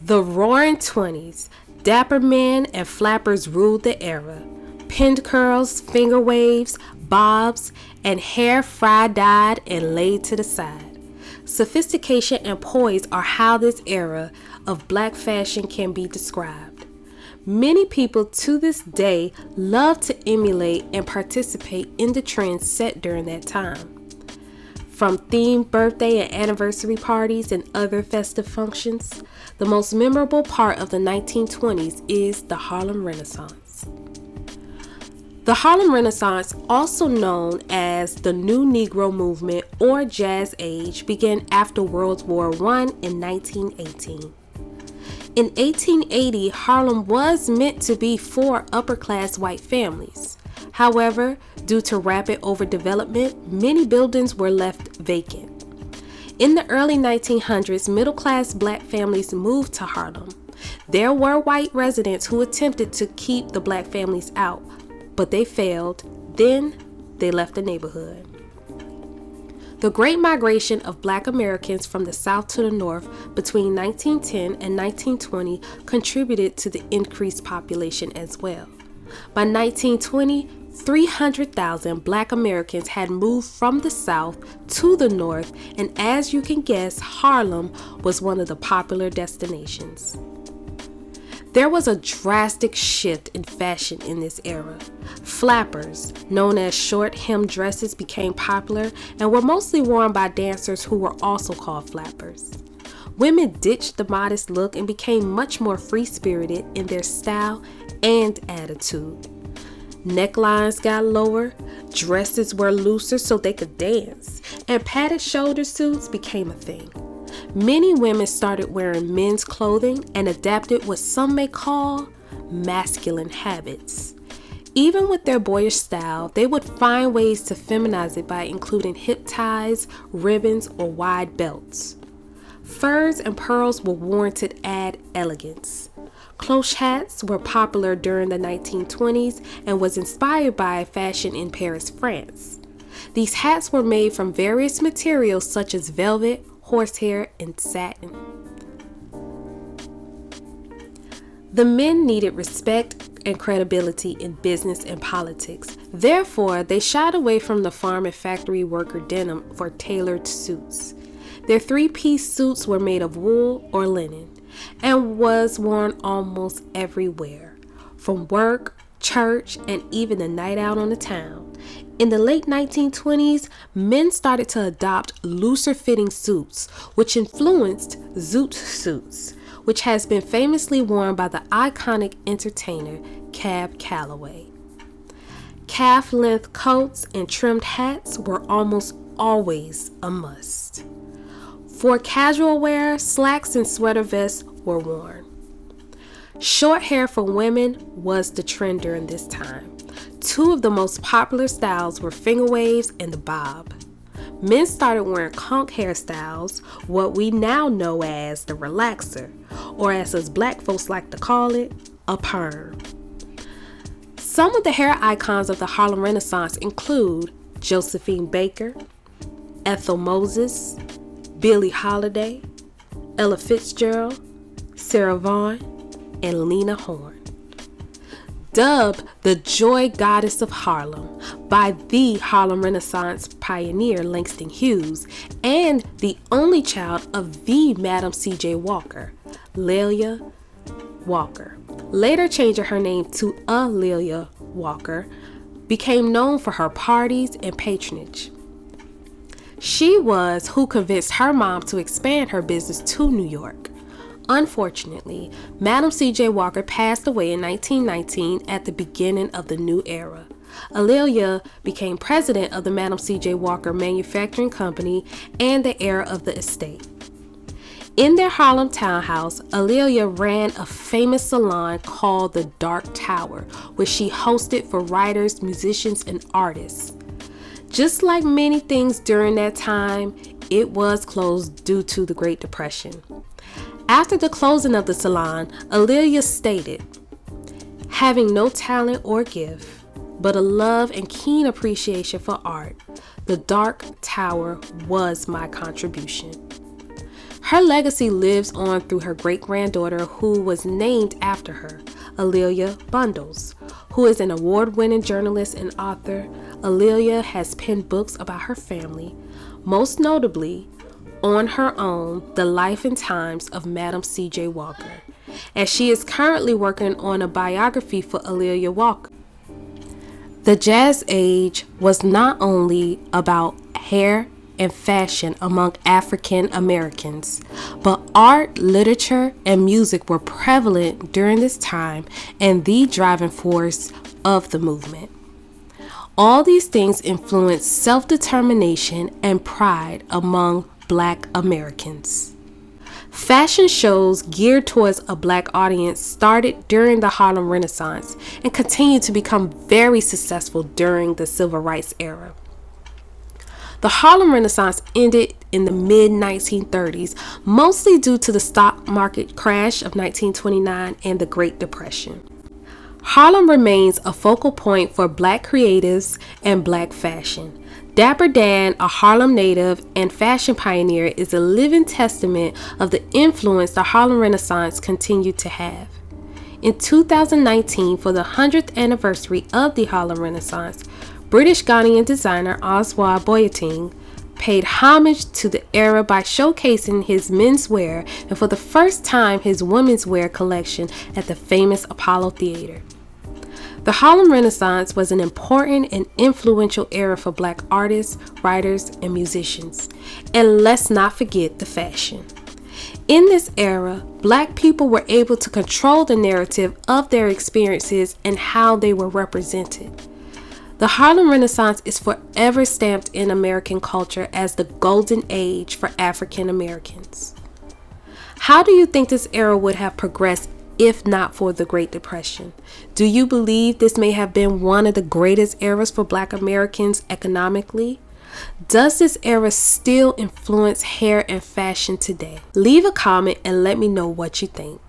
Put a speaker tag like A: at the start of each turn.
A: The Roaring Twenties. Dapper men and flappers ruled the era. Pinned curls, finger waves, bobs, and hair fry-dyed and laid to the side. Sophistication and poise are how this era of black fashion can be described. Many people to this day love to emulate and participate in the trends set during that time. From themed birthday and anniversary parties and other festive functions, the most memorable part of the 1920s is the Harlem Renaissance. The Harlem Renaissance, also known as the New Negro Movement or Jazz Age, began after World War I in 1918. In 1880, Harlem was meant to be for upper-class white families. However, due to rapid overdevelopment, many buildings were left vacant. In the early 1900s, middle-class black families moved to Harlem. There were white residents who attempted to keep the black families out, but they failed. Then they left the neighborhood. The Great Migration of Black Americans from the South to the North between 1910 and 1920 contributed to the increased population as well. By 1920, 300,000 Black Americans had moved from the South to the North, and as you can guess, Harlem was one of the popular destinations. There was a drastic shift in fashion in this era. Flappers, known as short hem dresses, became popular and were mostly worn by dancers who were also called flappers. Women ditched the modest look and became much more free-spirited in their style and attitude. Necklines got lower, dresses were looser so they could dance, and padded shoulder suits became a thing. Many women started wearing men's clothing and adapted what some may call masculine habits. Even with their boyish style, they would find ways to feminize it by including hip ties, ribbons, or wide belts. Furs and pearls were worn to add elegance. Cloche hats were popular during the 1920s and was inspired by fashion in Paris, France. These hats were made from various materials such as velvet, horsehair, and satin. The men needed respect and credibility in business and politics. Therefore, they shied away from the farm and factory worker denim for tailored suits. Their three-piece suits were made of wool or linen and was worn almost everywhere, from work, church, and even a night out on the town. In the late 1920s, men started to adopt looser fitting suits, which influenced zoot suits, which has been famously worn by the iconic entertainer Cab Calloway. Calf-length coats and trimmed hats were almost always a must. For casual wear, slacks and sweater vests were worn. Short hair for women was the trend during this time. Two of the most popular styles were finger waves and the bob. Men started wearing conch hairstyles, what we now know as the relaxer, or as us black folks like to call it, a perm. Some of the hair icons of the Harlem Renaissance include Josephine Baker, Ethel Moses, Billie Holiday, Ella Fitzgerald, Sarah Vaughan, and Lena Horne. Dubbed the Joy Goddess of Harlem by the Harlem Renaissance pioneer Langston Hughes and the only child of the Madam C.J. Walker, Lelia Walker, later changing her name to Lelia Walker, became known for her parties and patronage. She was who convinced her mom to expand her business to New York. Unfortunately, Madam C.J. Walker passed away in 1919 at the beginning of the new era. Alelia became president of the Madam C.J. Walker Manufacturing Company and the heir of the estate. In their Harlem townhouse, Alelia ran a famous salon called the Dark Tower, which she hosted for writers, musicians, and artists. Just like many things during that time, it was closed due to the Great Depression. After the closing of the salon, Alelia stated, "Having no talent or gift, but a love and keen appreciation for art, the Dark Tower was my contribution." Her legacy lives on through her great-granddaughter, who was named after her, A'Lelia Bundles, who is an award-winning journalist and author. A'Lelia has penned books about her family, most notably, On Her Own, The Life and Times of Madam C.J. Walker, and she is currently working on a biography for A'Lelia Walker. The Jazz Age was not only about hair and fashion among African Americans, but art, literature, and music were prevalent during this time and the driving force of the movement. All these things influenced self-determination and pride among Black Americans. Fashion shows geared towards a Black audience started during the Harlem Renaissance and continued to become very successful during the Civil Rights era. The Harlem Renaissance ended in the mid-1930s, mostly due to the stock market crash of 1929 and the Great Depression. Harlem remains a focal point for Black creatives and Black fashion. Dapper Dan, a Harlem native and fashion pioneer, is a living testament of the influence the Harlem Renaissance continued to have. In 2019, for the 100th anniversary of the Harlem Renaissance, British Ghanaian designer Oswald Boyateng paid homage to the era by showcasing his menswear and for the first time his women's wear collection at the famous Apollo Theater. The Harlem Renaissance was an important and influential era for Black artists, writers, and musicians. And let's not forget the fashion. In this era, Black people were able to control the narrative of their experiences and how they were represented. The Harlem Renaissance is forever stamped in American culture as the golden age for African Americans. How do you think this era would have progressed if not for the Great Depression? Do you believe this may have been one of the greatest eras for Black Americans economically? Does this era still influence hair and fashion today? Leave a comment and let me know what you think.